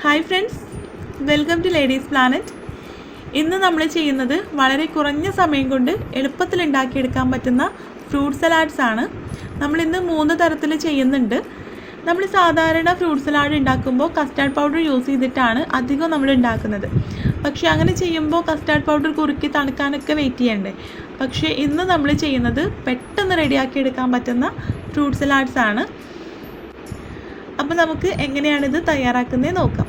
Hi friends, welcome to Ladies Planet. ഇന്ന് നമ്മൾ ചെയ്യുന്നത് വളരെ കുറഞ്ഞ സമയം കൊണ്ട് എളുപ്പത്തിൽ ഉണ്ടാക്കിയെടുക്കാൻ പറ്റുന്ന ഫ്രൂട്ട് സലാഡ്സ് ആണ്. നമ്മളിന്ന് 3 തരത്തിൽ ചെയ്യുന്നുണ്ട്. നമ്മൾ സാധാരണ ഫ്രൂട്ട് സലാഡ് ഉണ്ടാക്കുമ്പോൾ കസ്റ്റാർഡ് പൗഡർ യൂസ് ചെയ്തിട്ടാണ് അധികം നമ്മൾ ഉണ്ടാക്കുന്നത്. പക്ഷേ അങ്ങനെ ചെയ്യുമ്പോൾ കസ്റ്റാർഡ് പൗഡർ കുറുക്കി തണുക്കാനൊക്കെ വെയിറ്റ് ചെയ്യണ്ടേ. പക്ഷേ ഇന്ന് നമ്മൾ ചെയ്യുന്നത് പെട്ടെന്ന് റെഡിയാക്കിയെടുക്കാൻ പറ്റുന്ന ഫ്രൂട്ട് സലാഡ്സ് ആണ്. അപ്പോൾ നമുക്ക് എങ്ങനെയാണിത് തയ്യാറാക്കുന്നത് നോക്കാം.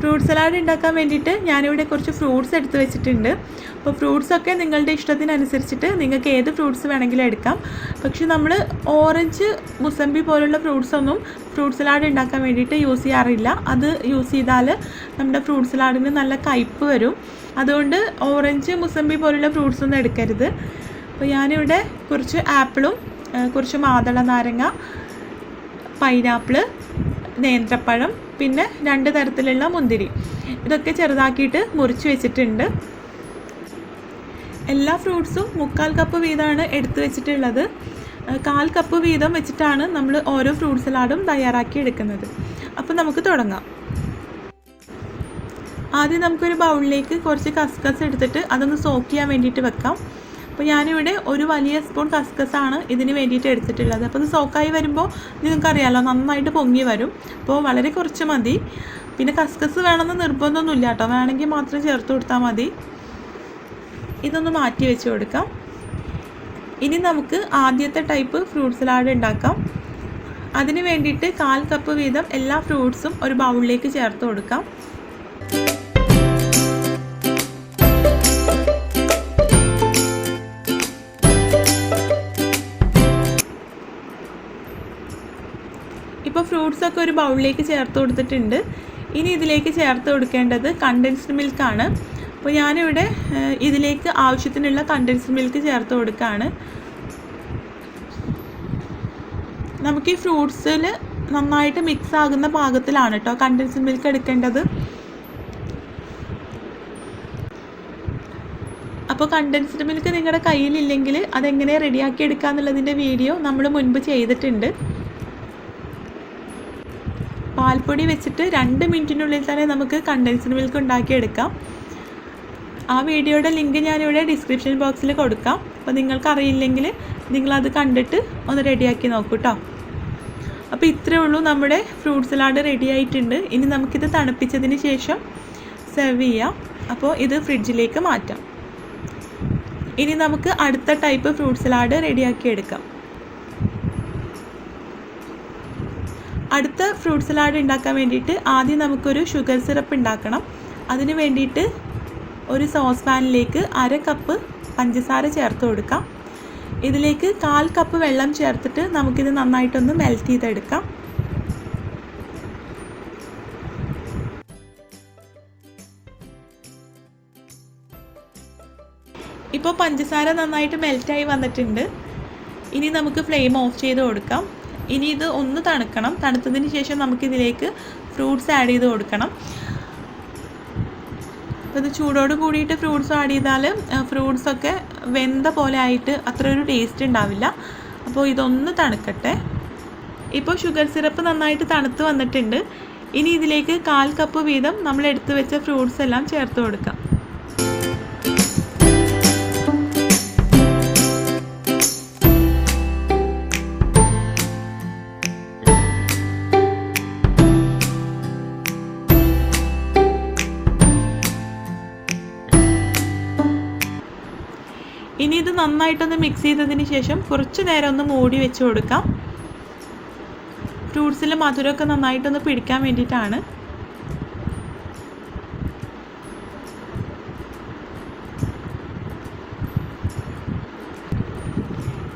ഫ്രൂട്ട് സലാഡ് ഉണ്ടാക്കാൻ വേണ്ടിയിട്ട് ഞാനിവിടെ കുറച്ച് ഫ്രൂട്ട്സ് എടുത്ത് വെച്ചിട്ടുണ്ട്. അപ്പോൾ ഫ്രൂട്ട്സൊക്കെ നിങ്ങളുടെ ഇഷ്ടത്തിനനുസരിച്ചിട്ട് നിങ്ങൾക്ക് ഏത് ഫ്രൂട്ട്സ് വേണമെങ്കിലും എടുക്കാം. പക്ഷെ നമ്മൾ ഓറഞ്ച്, മുസമ്പി പോലുള്ള ഫ്രൂട്ട്സൊന്നും ഫ്രൂട്ട് സലാഡ് ഉണ്ടാക്കാൻ വേണ്ടിയിട്ട് യൂസ് ചെയ്യാറില്ല. അത് യൂസ് ചെയ്താൽ നമ്മുടെ ഫ്രൂട്ട് സലാഡിന് നല്ല കയ്പ്പ് വരും. അതുകൊണ്ട് ഓറഞ്ച്, മുസമ്പി പോലുള്ള ഫ്രൂട്ട്സൊന്നും എടുക്കരുത്. അപ്പോൾ ഞാനിവിടെ കുറച്ച് ആപ്പിളും കുറച്ച് മാതള നാരങ്ങ, പൈനാപ്പിള്, നേന്ത്രപ്പഴം, പിന്നെ 2 തരത്തിലുള്ള മുന്തിരി, ഇതൊക്കെ ചെറുതാക്കിയിട്ട് മുറിച്ച് വെച്ചിട്ടുണ്ട്. എല്ലാ ഫ്രൂട്ട്സും 3/4 കപ്പ് വീതമാണ് എടുത്ത് വെച്ചിട്ടുള്ളത്. 1/4 കപ്പ് വീതം വെച്ചിട്ടാണ് നമ്മൾ ഓരോ ഫ്രൂട്ട് സലാഡും തയ്യാറാക്കി എടുക്കുന്നത്. അപ്പോൾ നമുക്ക് തുടങ്ങാം. ആദ്യം നമുക്കൊരു ബൗളിലേക്ക് കുറച്ച് കസ്കസ് എടുത്തിട്ട് അതൊന്ന് സോക്ക് ചെയ്യാൻ വേണ്ടിയിട്ട് വെക്കാം. അപ്പോൾ ഞാനിവിടെ ഒരു വലിയ സ്പൂൺ കസ്കസാണ് ഇതിന് വേണ്ടിയിട്ട് എടുത്തിട്ടുള്ളത്. അപ്പോൾ ഇത് സോക്കായി വരുമ്പോൾ നിങ്ങൾക്കറിയാമല്ലോ, നന്നായിട്ട് പൊങ്ങി വരും. അപ്പോൾ വളരെ കുറച്ച് മതി. പിന്നെ കസ്കസ് വേണമെന്ന് നിർബന്ധമൊന്നുമില്ല കേട്ടോ, വേണമെങ്കിൽ മാത്രം ചേർത്ത് കൊടുത്താൽ മതി. ഇതൊന്ന് മാറ്റി വെച്ച് കൊടുക്കാം. ഇനി നമുക്ക് ആദ്യത്തെ ടൈപ്പ് ഫ്രൂട്ട് സലാഡ് ഉണ്ടാക്കാം. അതിന് വേണ്ടിയിട്ട് 1/4 കപ്പ് വീതം എല്ലാ ഫ്രൂട്ട്സും ഒരു ബൗളിലേക്ക് ചേർത്ത് കൊടുക്കാം. ഇപ്പോൾ ഫ്രൂട്ട്സൊക്കെ ഒരു ബൗളിലേക്ക് ചേർത്ത് കൊടുത്തിട്ടുണ്ട്. ഇനി ഇതിലേക്ക് ചേർത്ത് കൊടുക്കേണ്ടത് കണ്ടൻസ്ഡ് മിൽക്കാണ്. അപ്പോൾ ഞാനിവിടെ ഇതിലേക്ക് ആവശ്യത്തിനുള്ള കണ്ടൻസ്ഡ് മിൽക്ക് ചേർത്ത് കൊടുക്കുകയാണ്. നമുക്ക് ഈ ഫ്രൂട്ട്സിൽ നന്നായിട്ട് മിക്സ് ആകുന്ന പാകത്തിലാണ് കേട്ടോ കണ്ടൻസ്ഡ് മിൽക്ക് എടുക്കേണ്ടത്. അപ്പോൾ കണ്ടൻസ്ഡ് മിൽക്ക് നിങ്ങളുടെ കയ്യിലില്ലെങ്കിൽ അതെങ്ങനെ റെഡിയാക്കി എടുക്കുക എന്നുള്ളതിൻ്റെ വീഡിയോ നമ്മൾ മുൻപ് ചെയ്തിട്ടുണ്ട്. പാൽപ്പൊടി വെച്ചിട്ട് 2 മിനിറ്റിനുള്ളിൽ തന്നെ നമുക്ക് കണ്ടൻസ്ഡ് മിൽക്ക് ഉണ്ടാക്കിയെടുക്കാം. ആ വീഡിയോയുടെ ലിങ്ക് ഞാനിവിടെ ഡിസ്ക്രിപ്ഷൻ ബോക്സിൽ കൊടുക്കാം. അപ്പോൾ നിങ്ങൾക്കറിയില്ലെങ്കിൽ നിങ്ങളത് കണ്ടിട്ട് ഒന്ന് റെഡിയാക്കി നോക്കൂ കേട്ടോ. അപ്പോൾ ഇത്രയേ ഉള്ളൂ, നമ്മുടെ ഫ്രൂട്ട് സലാഡ് റെഡി ആയിട്ടുണ്ട്. ഇനി നമുക്കിത് തണുപ്പിച്ചതിന് ശേഷം സെർവ് ചെയ്യാം. അപ്പോൾ ഇത് ഫ്രിഡ്ജിലേക്ക് മാറ്റാം. ഇനി നമുക്ക് അടുത്ത ടൈപ്പ് ഫ്രൂട്ട് സലാഡ് റെഡിയാക്കി എടുക്കാം. അടുത്ത ഫ്രൂട്ട് സലാഡ് ഉണ്ടാക്കാൻ വേണ്ടിയിട്ട് ആദ്യം നമുക്കൊരു ഷുഗർ സിറപ്പ് ഉണ്ടാക്കണം. അതിന് വേണ്ടിയിട്ട് ഒരു സോസ് പാനിലേക്ക് 1/2 കപ്പ് പഞ്ചസാര ചേർത്ത് കൊടുക്കാം. ഇതിലേക്ക് 1/4 കപ്പ് വെള്ളം ചേർത്തിട്ട് നമുക്കിത് നന്നായിട്ടൊന്ന് മെൽറ്റ് ചെയ്തെടുക്കാം. ഇപ്പോൾ പഞ്ചസാര നന്നായിട്ട് മെൽറ്റായി വന്നിട്ടുണ്ട്. ഇനി നമുക്ക് ഫ്ലെയിം ഓഫ് ചെയ്ത് കൊടുക്കാം. ഇനി ഇത് ഒന്ന് തണുക്കണം. തണുത്തതിന് ശേഷം നമുക്കിതിലേക്ക് ഫ്രൂട്ട്സ് ആഡ് ചെയ്ത് കൊടുക്കണം. അപ്പോൾ ഇത് ചൂടോട് കൂടിയിട്ട് ഫ്രൂട്ട്സ് ആഡ് ചെയ്താൽ ഫ്രൂട്ട്സൊക്കെ വെന്ത പോലെ ആയിട്ട് അത്ര ഒരു ടേസ്റ്റ് ഉണ്ടാവില്ല. അപ്പോൾ ഇതൊന്ന് തണുക്കട്ടെ. ഇപ്പോൾ ഷുഗർ സിറപ്പ് നന്നായിട്ട് തണുത്ത് വന്നിട്ടുണ്ട്. ഇനി ഇതിലേക്ക് 1/4 കപ്പ് വീതം നമ്മൾ എടുത്തു വെച്ച ഫ്രൂട്ട്സ് എല്ലാം ചേർത്ത് കൊടുക്കാം. ഇനി ഇത് നന്നായിട്ടൊന്ന് മിക്സ് ചെയ്തതിന് ശേഷം കുറച്ച് നേരം ഒന്ന് മൂടി വെച്ച് കൊടുക്കാം. ഫ്രൂട്ട്സിൽ മധുരമൊക്കെ നന്നായിട്ടൊന്ന് പിടിക്കാൻ വേണ്ടിയിട്ടാണ്.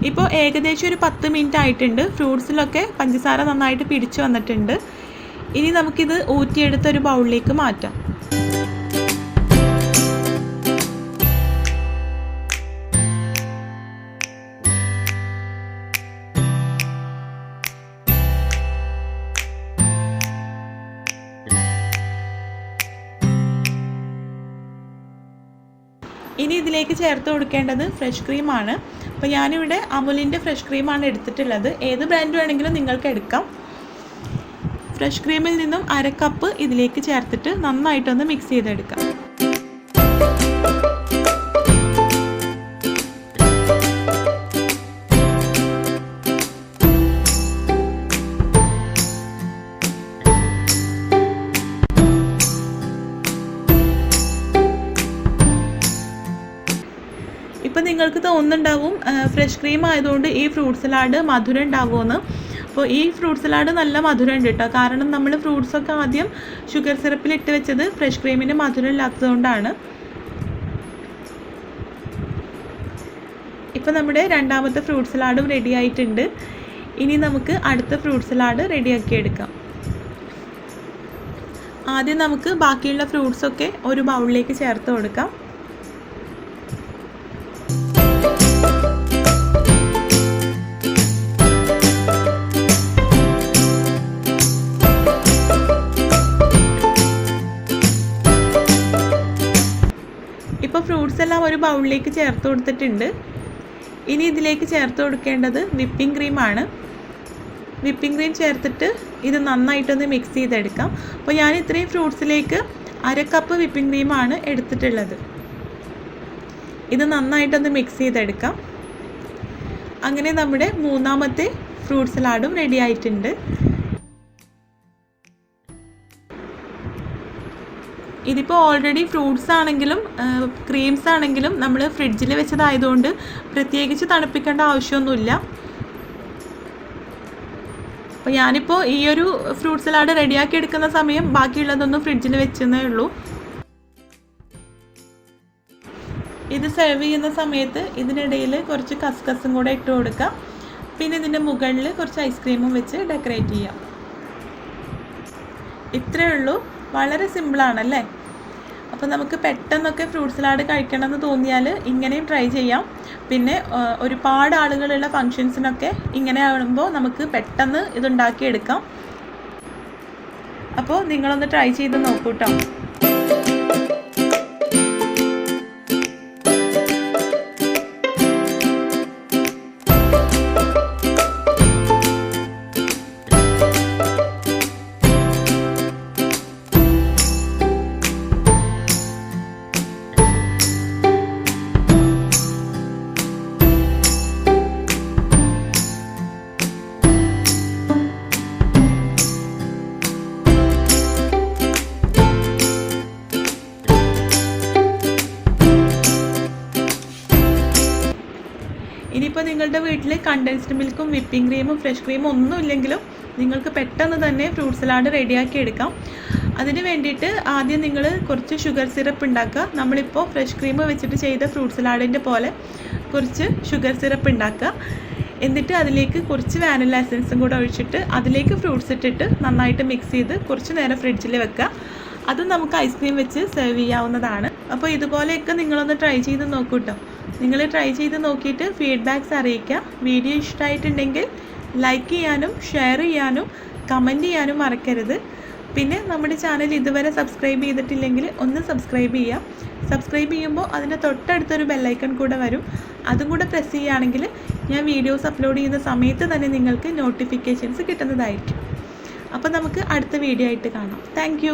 ഇപ്പോൾ ഏകദേശം ഒരു 10 മിനിറ്റ് ആയിട്ടുണ്ട്. ഫ്രൂട്ട്സിലൊക്കെ പഞ്ചസാര നന്നായിട്ട് പിടിച്ചു വന്നിട്ടുണ്ട്. ഇനി നമുക്കിത് ഊറ്റിയെടുത്ത് ഒരു ബൗളിലേക്ക് മാറ്റാം. ഇനി ഇതിലേക്ക് ചേർത്ത് കൊടുക്കേണ്ടത് ഫ്രഷ് ക്രീമാണ്. അപ്പോൾ ഞാനിവിടെ അമുലിൻ്റെ ഫ്രഷ് ക്രീമാണ് എടുത്തിട്ടുള്ളത്. ഏത് ബ്രാൻഡ് വേണമെങ്കിലും നിങ്ങൾക്ക് എടുക്കാം. ഫ്രഷ് ക്രീമിൽ നിന്നും 1/2 കപ്പ് ഇതിലേക്ക് ചേർത്തിട്ട് നന്നായിട്ടൊന്ന് മിക്സ് ചെയ്തെടുക്കാം. ഇപ്പം നിങ്ങൾക്ക് തോന്നുന്നുണ്ടാവും ഫ്രഷ് ക്രീം ആയതുകൊണ്ട് ഈ ഫ്രൂട്ട് സലാഡ് മധുരം ഉണ്ടാവുമെന്ന്. അപ്പോൾ ഈ ഫ്രൂട്ട് സലാഡ് നല്ല മധുരം ഉണ്ട് കേട്ടോ. കാരണം നമ്മൾ ഫ്രൂട്ട്സൊക്കെ ആദ്യം ഷുഗർ സിറപ്പിലിട്ട് വെച്ചത് ഫ്രഷ് ക്രീമിന് മധുരം ഇല്ലാത്തതുകൊണ്ടാണ്. ഇപ്പം നമ്മുടെ രണ്ടാമത്തെ ഫ്രൂട്ട് സലാഡും റെഡി ആയിട്ടുണ്ട്. ഇനി നമുക്ക് അടുത്ത ഫ്രൂട്ട് സലാഡ് റെഡിയാക്കി എടുക്കാം. ആദ്യം നമുക്ക് ബാക്കിയുള്ള ഫ്രൂട്ട്സൊക്കെ ഒരു ബൗളിലേക്ക് ചേർത്ത് കൊടുക്കാം. ഇപ്പോൾ ഫ്രൂട്ട്സ് എല്ലാം ഒരു ബൗളിലേക്ക് ചേർത്ത് കൊടുത്തിട്ടുണ്ട്. ഇനി ഇതിലേക്ക് ചേർത്ത് കൊടുക്കേണ്ടത് വിപ്പിംഗ് ക്രീമാണ്. വിപ്പിംഗ് ക്രീം ചേർത്തിട്ട് ഇത് നന്നായിട്ടൊന്ന് മിക്സ് ചെയ്തെടുക്കാം. അപ്പോൾ ഞാൻ ഇത്രയും ഫ്രൂട്ട്സിലേക്ക് 1/2 കപ്പ് വിപ്പിംഗ് ക്രീമാണ് എടുത്തിട്ടുള്ളത്. ഇത് നന്നായിട്ടൊന്ന് മിക്സ് ചെയ്തെടുക്കാം. അങ്ങനെ നമ്മുടെ മൂന്നാമത്തെ ഫ്രൂട്ട് സലാഡും റെഡി ആയിട്ടുണ്ട്. ഇതിപ്പോൾ ഓൾറെഡി ഫ്രൂട്ട്സ് ആണെങ്കിലും ക്രീംസ് ആണെങ്കിലും നമ്മൾ ഫ്രിഡ്ജിൽ വെച്ചതായതുകൊണ്ട് പ്രത്യേകിച്ച് തണുപ്പിക്കേണ്ട ആവശ്യമൊന്നുമില്ല. അപ്പോൾ ഞാനിപ്പോൾ ഈ ഒരു ഫ്രൂട്ട് സലാഡ് റെഡിയാക്കി എടുക്കുന്ന സമയം ബാക്കിയുള്ളതൊന്നും ഫ്രിഡ്ജിൽ വെച്ചെന്നേ ഉള്ളൂ. ഇത് സെർവ് ചെയ്യുന്ന സമയത്ത് ഇതിനിടയിൽ കുറച്ച് കസ്കസും കൂടെ ഇട്ട് കൊടുക്കാം. പിന്നെ ഇതിൻ്റെ മുകളിൽ കുറച്ച് ഐസ്ക്രീമും വെച്ച് ഡെക്കറേറ്റ് ചെയ്യാം. ഇത്രയേ ഉള്ളൂ. വളരെ സിമ്പിളാണല്ലേ. അപ്പോൾ നമുക്ക് പെട്ടെന്നൊക്കെ ഫ്രൂട്ട് സലാഡ് കഴിക്കണമെന്ന് തോന്നിയാൽ ഇങ്ങനെയും ട്രൈ ചെയ്യാം. പിന്നെ ഒരുപാട് ആളുകളുള്ള ഫങ്ഷൻസിനൊക്കെ ഇങ്ങനെ ആകുമ്പോൾ നമുക്ക് പെട്ടെന്ന് ഇതുണ്ടാക്കിയെടുക്കാം. അപ്പോൾ നിങ്ങളൊന്ന് ട്രൈ ചെയ്ത് നോക്കൂ കേട്ടോ. ഇനിയിപ്പോൾ നിങ്ങളുടെ വീട്ടിൽ കണ്ടൻസ്ഡ് മിൽക്കും വിപ്പിംഗ് ക്രീമും ഫ്രഷ് ക്രീമും ഒന്നും ഇല്ലെങ്കിലും നിങ്ങൾക്ക് പെട്ടെന്ന് തന്നെ ഫ്രൂട്ട് സലാഡ് റെഡിയാക്കി എടുക്കാം. അതിന് വേണ്ടിയിട്ട് ആദ്യം നിങ്ങൾ കുറച്ച് ഷുഗർ സിറപ്പ് ഉണ്ടാക്കുക. നമ്മളിപ്പോൾ ഫ്രഷ് ക്രീം വെച്ചിട്ട് ചെയ്ത ഫ്രൂട്ട് സലാഡിൻ്റെ പോലെ കുറച്ച് ഷുഗർ സിറപ്പ് ഉണ്ടാക്കുക. എന്നിട്ട് അതിലേക്ക് കുറച്ച് വാനില എസൻസും കൂടെ ഒഴിച്ചിട്ട് അതിലേക്ക് ഫ്രൂട്ട്സ് ഇട്ടിട്ട് നന്നായിട്ട് മിക്സ് ചെയ്ത് കുറച്ച് നേരം ഫ്രിഡ്ജിൽ വെക്കുക. അതും നമുക്ക് ഐസ്ക്രീം വെച്ച് സെർവ് ചെയ്യാവുന്നതാണ്. അപ്പോൾ ഇതുപോലെയൊക്കെ നിങ്ങളൊന്ന് ട്രൈ ചെയ്ത് നോക്കൂ കേട്ടോ. നിങ്ങൾ ട്രൈ ചെയ്ത് നോക്കിയിട്ട് ഫീഡ്ബാക്ക്സ് അറിയിക്കുക. വീഡിയോ ഇഷ്ടമായിട്ടുണ്ടെങ്കിൽ ലൈക്ക് ചെയ്യാനും ഷെയർ ചെയ്യാനും കമൻറ്റ് ചെയ്യാനും മറക്കരുത്. പിന്നെ നമ്മുടെ ചാനൽ ഇതുവരെ സബ്സ്ക്രൈബ് ചെയ്തിട്ടില്ലെങ്കിൽ ഒന്ന് സബ്സ്ക്രൈബ് ചെയ്യുക. സബ്സ്ക്രൈബ് ചെയ്യുമ്പോൾ അതിൻ്റെ തൊട്ടടുത്തൊരു ബെല്ലൈക്കൺ കൂടെ വരും. അതും കൂടെ പ്രസ് ചെയ്യുകയാണെങ്കിൽ ഞാൻ വീഡിയോസ് അപ്ലോഡ് ചെയ്യുന്ന സമയത്ത് തന്നെ നിങ്ങൾക്ക് നോട്ടിഫിക്കേഷൻസ് കിട്ടുന്നതായിരിക്കും. അപ്പോൾ നമുക്ക് അടുത്ത വീഡിയോ ആയിട്ട് കാണാം. താങ്ക്